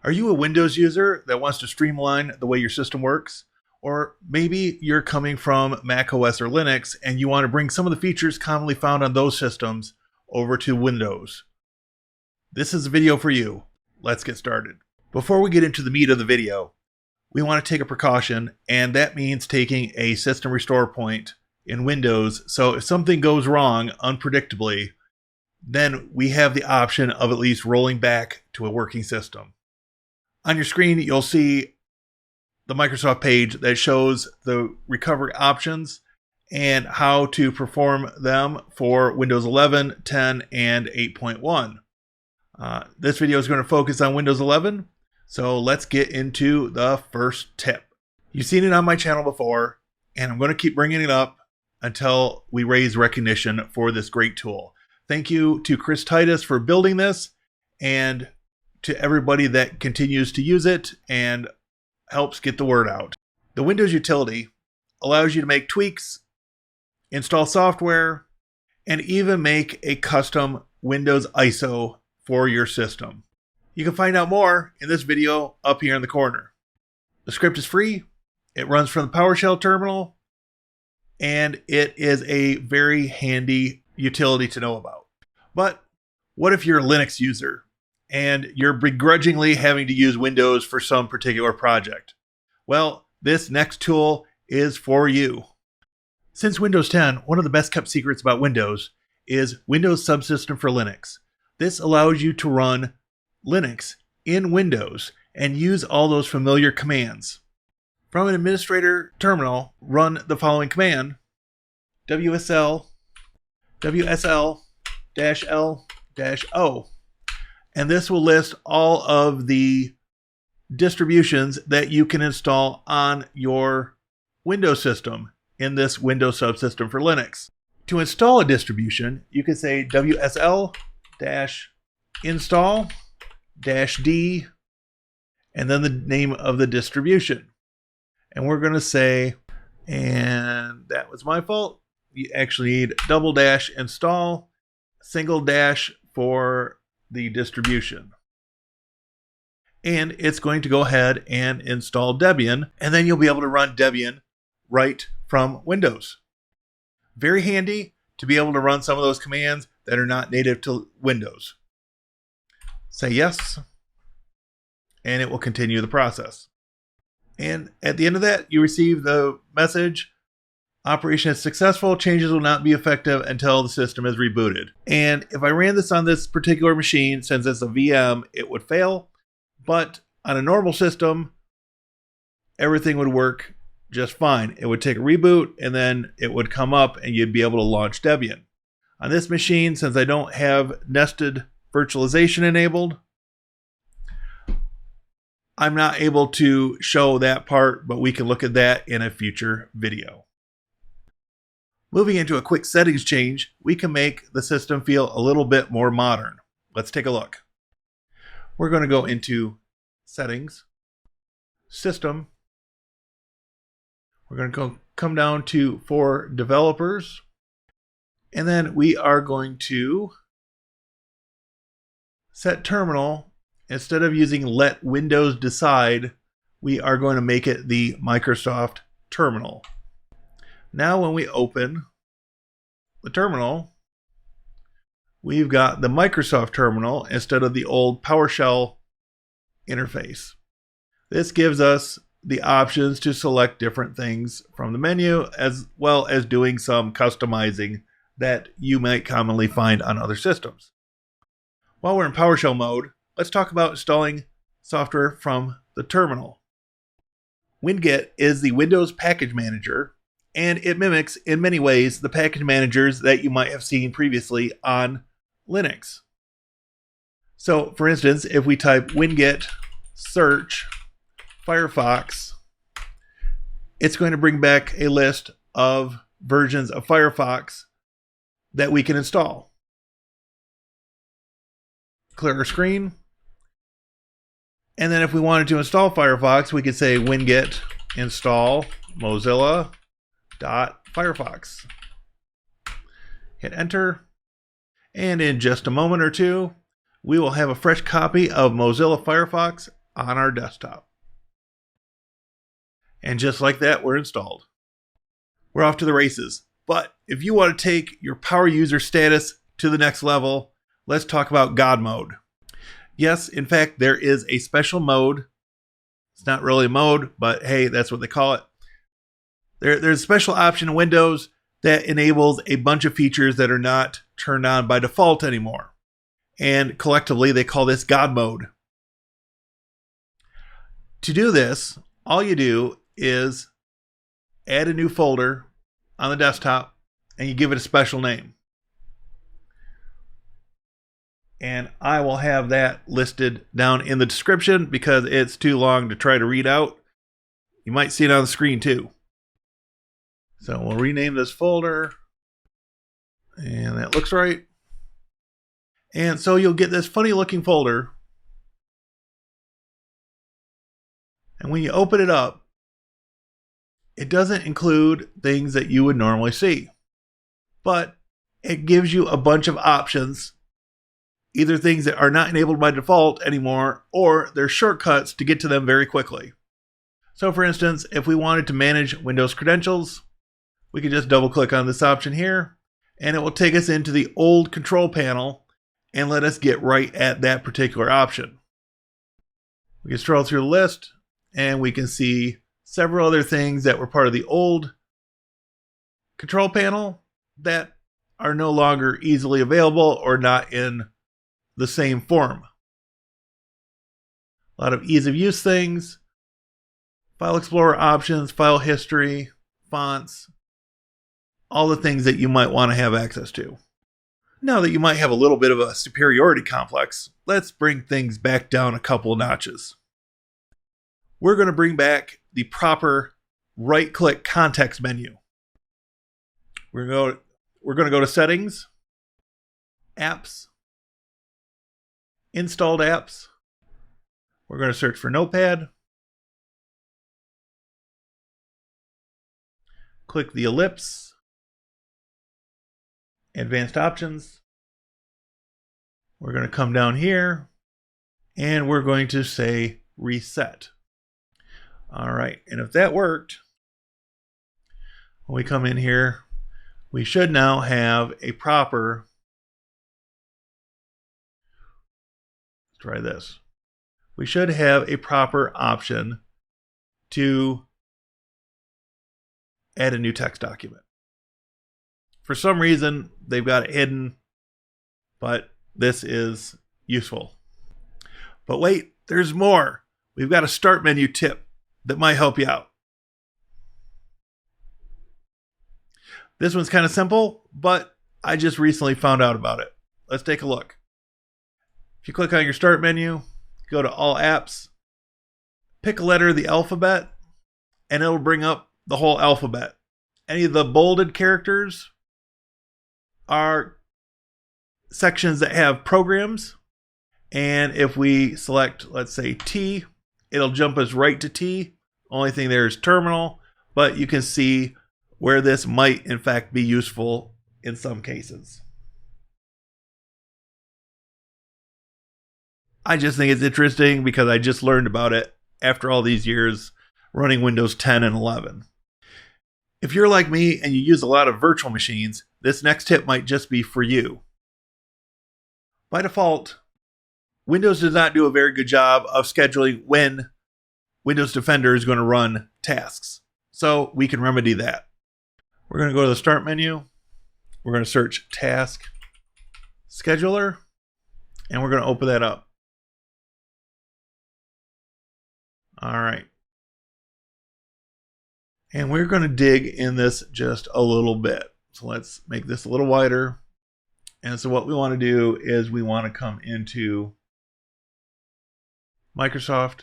Are you a Windows user that wants to streamline the way your system works? Or maybe you're coming from Mac OS or Linux and you want to bring some of the features commonly found on those systems over to Windows. This is a video for you. Let's get started. Before we get into the meat of the video, we want to take a precaution, and that means taking a system restore point in Windows. So if something goes wrong unpredictably, then we have the option of at least rolling back to a working system. On your screen, you'll see the Microsoft page that shows the recovery options and how to perform them for Windows 11, 10, and 8.1. This video is going to focus on Windows 11, so let's get into the first tip. You've seen it on my channel before, and I'm going to keep bringing it up until we raise recognition for this great tool. Thank you to Chris Titus for building this, and to everybody that continues to use it and helps get the word out. The Windows Utility allows you to make tweaks, install software, and even make a custom Windows ISO for your system. You can find out more in this video up here in the corner. The script is free, it runs from the PowerShell terminal, and it is a very handy utility to know about. But what if you're a Linux user and you're begrudgingly having to use Windows for some particular project? Well, this next tool is for you. Since Windows 10, one of the best kept secrets about Windows is Windows Subsystem for Linux. This allows you to run Linux in Windows and use all those familiar commands. From an administrator terminal, run the following command: WSL -L-O. And this will list all of the distributions that you can install on your Windows system in this Windows Subsystem for Linux. To install a distribution, you can say WSL-install-D, and then the name of the distribution. And we're going to say, and that was my fault, you actually need /install, / for the distribution. And it's going to go ahead and install Debian, and then you'll be able to run Debian right from Windows. Very handy to be able to run some of those commands that are not native to Windows. Say yes, and it will continue the process. And at the end of that, you receive the message: operation is successful, changes will not be effective until the system is rebooted. And if I ran this on this particular machine, since it's a VM, it would fail. But on a normal system, everything would work just fine. It would take a reboot, and then it would come up, and you'd be able to launch Debian. On this machine, since I don't have nested virtualization enabled, I'm not able to show that part, but we can look at that in a future video. Moving into a quick settings change, we can make the system feel a little bit more modern. Let's take a look. We're going to go into Settings, System. We're going to come down to For Developers, and then we are going to set terminal. Instead of using Let Windows Decide, we are going to make it the Microsoft terminal. Now when we open the terminal, we've got the Microsoft terminal instead of the old PowerShell interface. This gives us the options to select different things from the menu, as well as doing some customizing that you might commonly find on other systems. While we're in PowerShell mode, let's talk about installing software from the terminal. Winget is the Windows package manager, and it mimics in many ways the package managers that you might have seen previously on Linux. So for instance, if we type winget search Firefox, it's going to bring back a list of versions of Firefox that we can install. Clear our screen. And then if we wanted to install Firefox, we could say winget install mozilla.firefox. Hit enter. And in just a moment or two, we will have a fresh copy of Mozilla Firefox on our desktop. And just like that, we're installed. We're off to the races. But if you want to take your power user status to the next level, let's talk about GodMode. Yes, in fact, there is a special mode. It's not really a mode, but hey, that's what they call it. There's a special option in Windows that enables a bunch of features that are not turned on by default anymore. And collectively, they call this GodMode. To do this, all you do is add a new folder on the desktop and you give it a special name. And I will have that listed down in the description because it's too long to try to read out. You might see it on the screen too. So we'll rename this folder. And that looks right. And so you'll get this funny looking folder. And when you open it up, it doesn't include things that you would normally see. But it gives you a bunch of options, either things that are not enabled by default anymore, or there's shortcuts to get to them very quickly. So for instance, if we wanted to manage Windows credentials, we can just double click on this option here, and it will take us into the old control panel and let us get right at that particular option. We can scroll through the list and we can see several other things that were part of the old control panel that are no longer easily available or not in the same form. A lot of ease of use things, File Explorer options, file history, fonts, all the things that you might want to have access to. Now that you might have a little bit of a superiority complex, let's bring things back down a couple of notches. We're going to bring back the proper right-click context menu. We're going to go to Settings, Apps, Installed Apps. We're going to search for Notepad. Click the ellipse. Advanced Options. We're going to come down here and we're going to say Reset. All right, and if that worked, when we come in here, we should now have a proper, let's try this. We should have a proper option to add a new text document. For some reason, they've got it hidden, but this is useful. But wait, there's more. We've got a start menu tip that might help you out. This one's kind of simple, but I just recently found out about it. Let's take a look. If you click on your start menu, go to All Apps, pick a letter of the alphabet, and it'll bring up the whole alphabet. Any of the bolded characters are sections that have programs. And if we select, let's say T, it'll jump us right to T. Only thing there is terminal, but you can see where this might in fact be useful in some cases. I just think it's interesting because I just learned about it after all these years running Windows 10 and 11. If you're like me and you use a lot of virtual machines, this next tip might just be for you. By default, Windows does not do a very good job of scheduling when Windows Defender is going to run tasks. So we can remedy that. We're going to go to the Start menu. We're going to search Task Scheduler, and we're going to open that up. All right. And we're going to dig in this just a little bit. So let's make this a little wider. And so what we want to do is we want to come into Microsoft,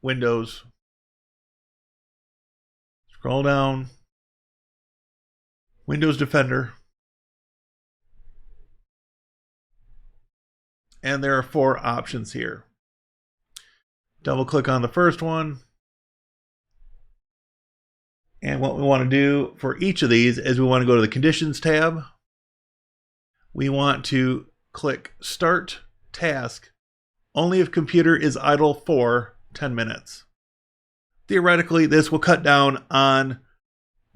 Windows, scroll down, Windows Defender, and there are 4 options here. Double click on the first one. And what we want to do for each of these is we want to go to the Conditions tab. We want to click Start Task only if computer is idle for 10 minutes. Theoretically, this will cut down on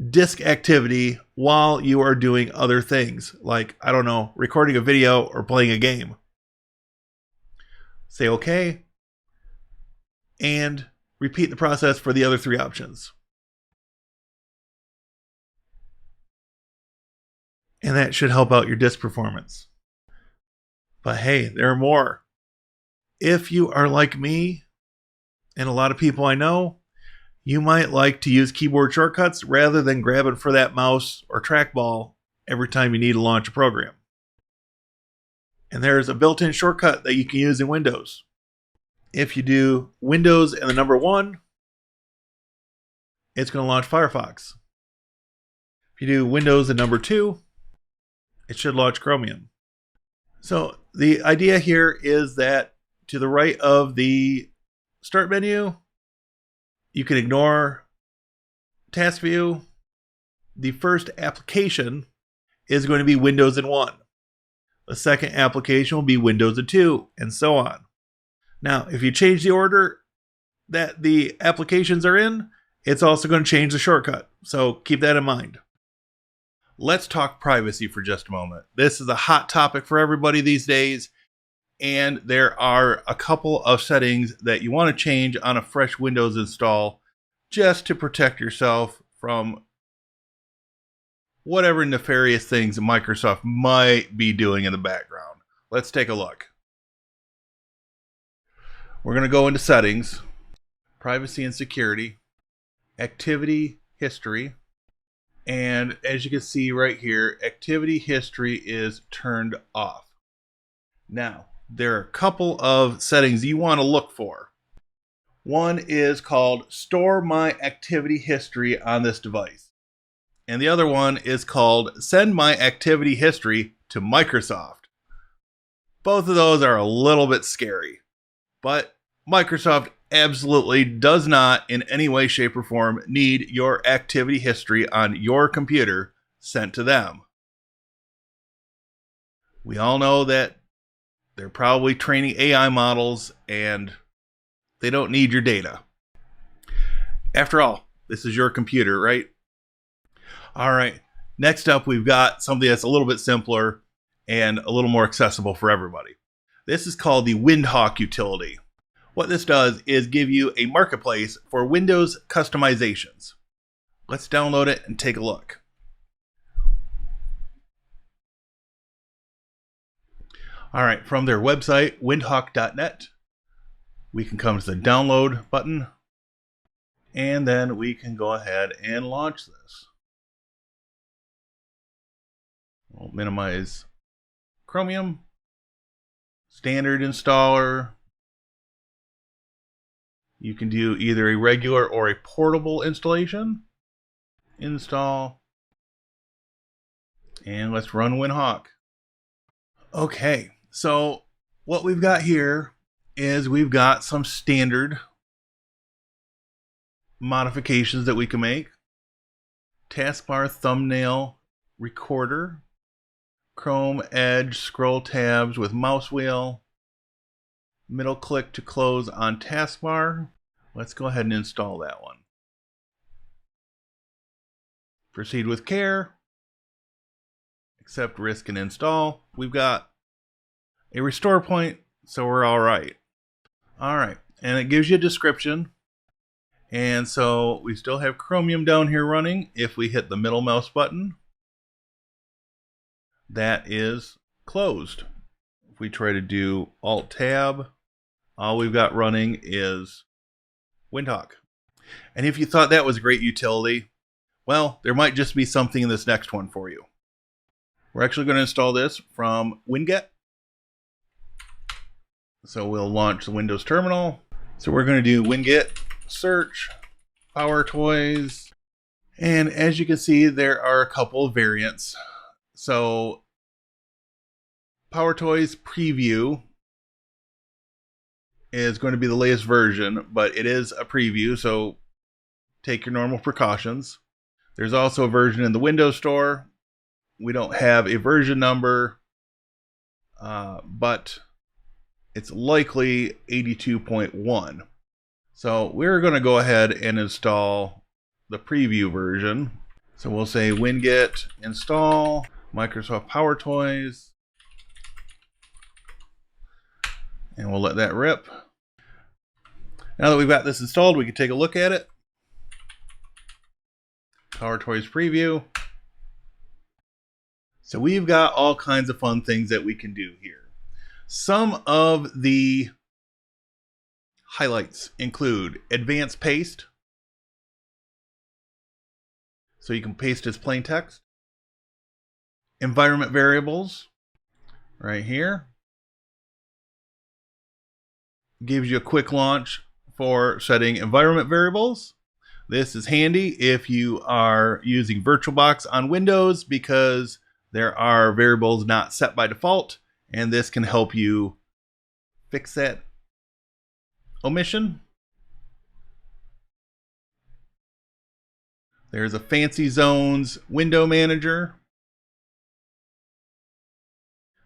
disk activity while you are doing other things, like, I don't know, recording a video or playing a game. Say OK, and repeat the process for the other three options. And that should help out your disk performance. But hey, there are more. If you are like me, and a lot of people I know, you might like to use keyboard shortcuts rather than grabbing for that mouse or trackball every time you need to launch a program. And there's a built-in shortcut that you can use in Windows. If you do Windows and the number 1, it's going to launch Firefox. If you do Windows and number 2, it should launch Chromium. So the idea here is that to the right of the Start menu, you can ignore Task View. The first application is going to be Windows and 1. The second application will be Windows and 2, and so on. Now, if you change the order that the applications are in, it's also going to change the shortcut. So keep that in mind. Let's talk privacy for just a moment. This is a hot topic for everybody these days, and there are a couple of settings that you want to change on a fresh Windows install just to protect yourself from whatever nefarious things Microsoft might be doing in the background. Let's take a look. We're going to go into Settings, Privacy and Security, Activity History, and as you can see right here, Activity History is turned off. Now, there are a couple of settings you want to look for. One is called Store My Activity History on this device. And the other one is called Send My Activity History to Microsoft. Both of those are a little bit scary, but Microsoft absolutely does not in any way, shape, or form need your activity history on your computer sent to them. We all know that they're probably training AI models and they don't need your data. After all, this is your computer, right? All right, next up we've got something that's a little bit simpler and a little more accessible for everybody. This is called the Windhawk Utility. What this does is give you a marketplace for Windows customizations. Let's download it and take a look. All right, from their website, windhawk.net, we can come to the download button, and then we can go ahead and launch this. We'll minimize Chromium, standard installer. You can do either a regular or a portable installation. Install. And let's run Windhawk. Okay, so what we've got here is we've got some standard modifications that we can make. Taskbar thumbnail recorder. Chrome Edge scroll tabs with mouse wheel. Middle click to close on taskbar. Let's go ahead and install that one. Proceed with care. Accept risk and install. We've got a restore point, so we're all right. All right, and it gives you a description. And so we still have Chromium down here running. If we hit the middle mouse button, that is closed. If we try to do Alt-Tab, all we've got running is Windhawk. And if you thought that was a great utility, well, there might just be something in this next one for you. We're actually going to install this from Winget. So we'll launch the Windows terminal. So we're going to do Winget, search, PowerToys. And as you can see, there are a couple of variants. So PowerToys Preview is going to be the latest version, but it is a preview, so take your normal precautions. There's also a version in the Windows Store. We don't have a version number, but it's likely 82.1. So we're going to go ahead and install the preview version. So we'll say winget install Microsoft PowerToys, and we'll let that rip. Now that we've got this installed, we can take a look at it. PowerToys preview. So we've got all kinds of fun things that we can do here. Some of the highlights include advanced paste. So you can paste as plain text. Environment variables, right here. Gives you a quick launch for setting environment variables. This is handy if you are using VirtualBox on Windows because there are variables not set by default, and this can help you fix that omission. There's a Fancy Zones window manager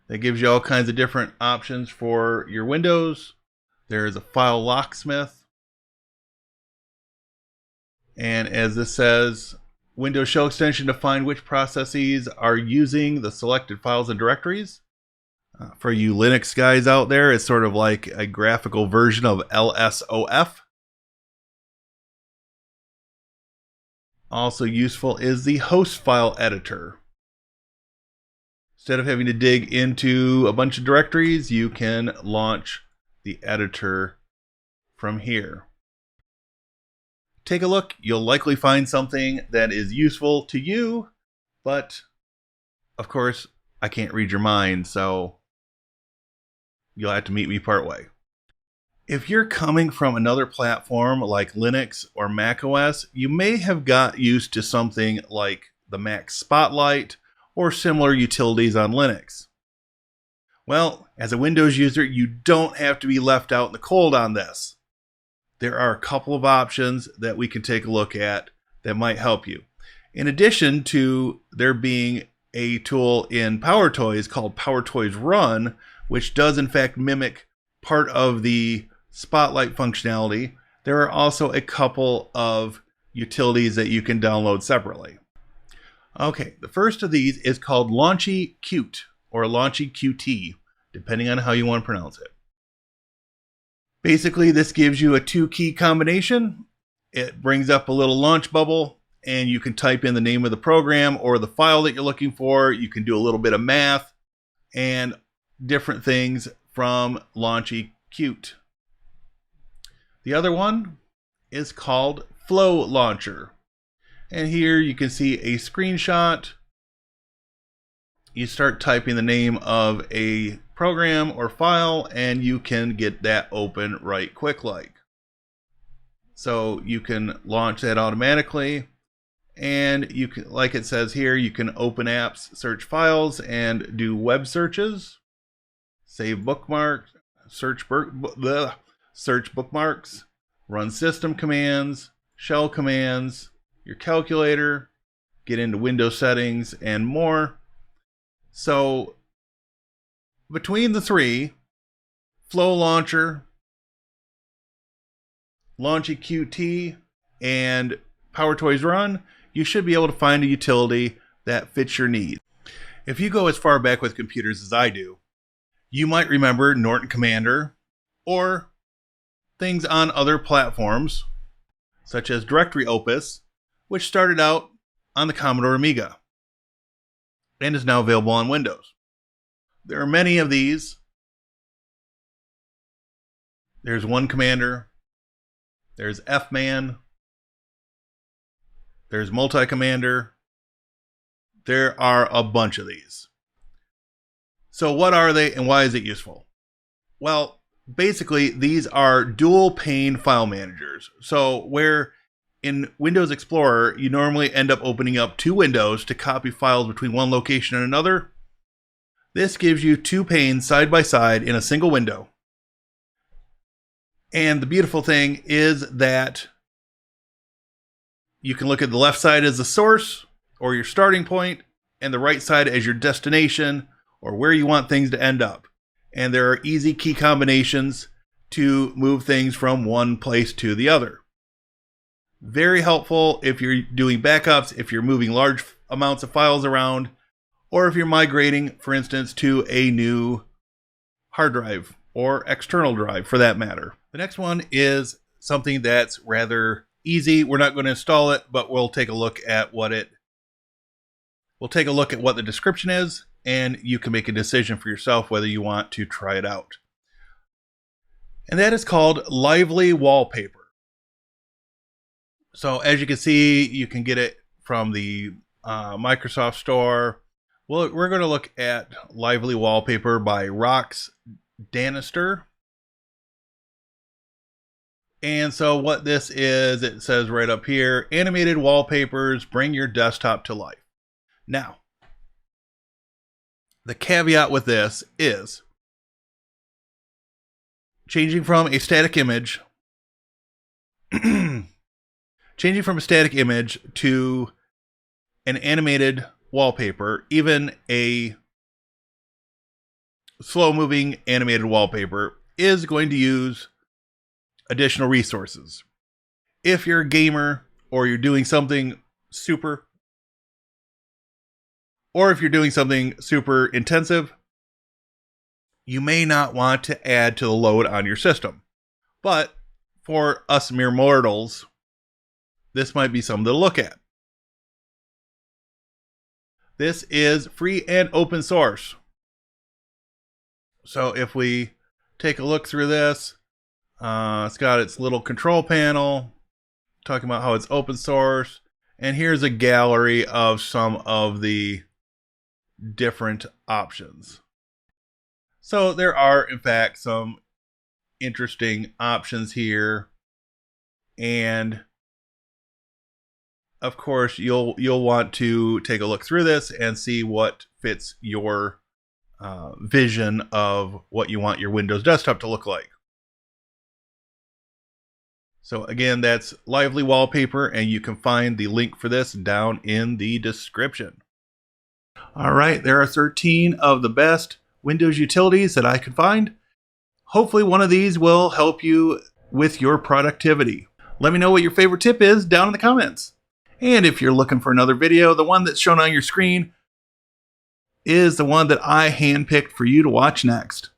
that gives you all kinds of different options for your windows. There's a file locksmith. And as this says, Windows Shell extension to find which processes are using the selected files and directories. For you Linux guys out there, it's sort of like a graphical version of LSOF. Also useful is the host file editor. Instead of having to dig into a bunch of directories, you can launch the editor from here. Take a look. You'll likely find something that is useful to you, but of course, I can't read your mind, so you'll have to meet me partway. If you're coming from another platform like Linux or macOS, you may have got used to something like the Mac Spotlight or similar utilities on Linux. Well, as a Windows user, you don't have to be left out in the cold on this. There are a couple of options that we can take a look at that might help you. In addition to there being a tool in PowerToys called PowerToys Run, which does in fact mimic part of the Spotlight functionality, there are also a couple of utilities that you can download separately. Okay, the first of these is called Launchy Qt or Launchy Qt, depending on how you want to pronounce it. Basically, this gives you a 2-key combination. It brings up a little launch bubble, and you can type in the name of the program or the file that you're looking for. You can do a little bit of math and different things from Launchy Qt. The other one is called Flow Launcher. And here you can see a screenshot. You start typing the name of a program or file and you can get that open right quick like. So you can launch that automatically, and you can, like it says here, you can open apps, search files, and do web searches, save bookmarks, search bookmarks, run system commands, shell commands, your calculator, get into Windows settings, and more. So between the three, Flow Launcher, Launchy Qt, and PowerToys Run, you should be able to find a utility that fits your needs. If you go as far back with computers as I do, you might remember Norton Commander or things on other platforms, such as Directory Opus, which started out on the Commodore Amiga and is now available on Windows. There are many of these. There's One Commander, there's F-Man, there's Multi-Commander. There are a bunch of these. So what are they and why is it useful? Well, basically these are dual pane file managers. So where in Windows Explorer you normally end up opening up two windows to copy files between one location and another, this gives you two panes side by side in a single window. And the beautiful thing is that you can look at the left side as the source or your starting point and the right side as your destination or where you want things to end up. and there are easy key combinations to move things from one place to the other. Very helpful if you're doing backups, if you're moving large amounts of files around, or if you're migrating, for instance, to a new hard drive or external drive for that matter. The next one is something that's rather easy. We're not going to install it, but we'll take a look at what the description is, and you can make a decision for yourself whether you want to try it out. And that is called Lively Wallpaper. So as you can see, you can get it from the Microsoft Store. Well, we're going to look at Lively Wallpaper by Rox Danister. And so what this is, it says right up here, animated wallpapers bring your desktop to life. Now, the caveat with this is changing from a static image to an animated wallpaper, even a slow-moving animated wallpaper, is going to use additional resources. If you're a gamer, or you're doing something super intensive, you may not want to add to the load on your system. But for us mere mortals, this might be something to look at. This is free and open source. So if we take a look through this, it's got its little control panel, talking about how it's open source. And here's a gallery of some of the different options. So there are, in fact, some interesting options here. And of course, you'll want to take a look through this and see what fits your vision of what you want your Windows desktop to look like. So again, that's Lively Wallpaper, and you can find the link for this down in the description. All right, there are 13 of the best Windows utilities that I could find. Hopefully one of these will help you with your productivity. Let me know what your favorite tip is down in the comments. And if you're looking for another video, the one that's shown on your screen is the one that I handpicked for you to watch next.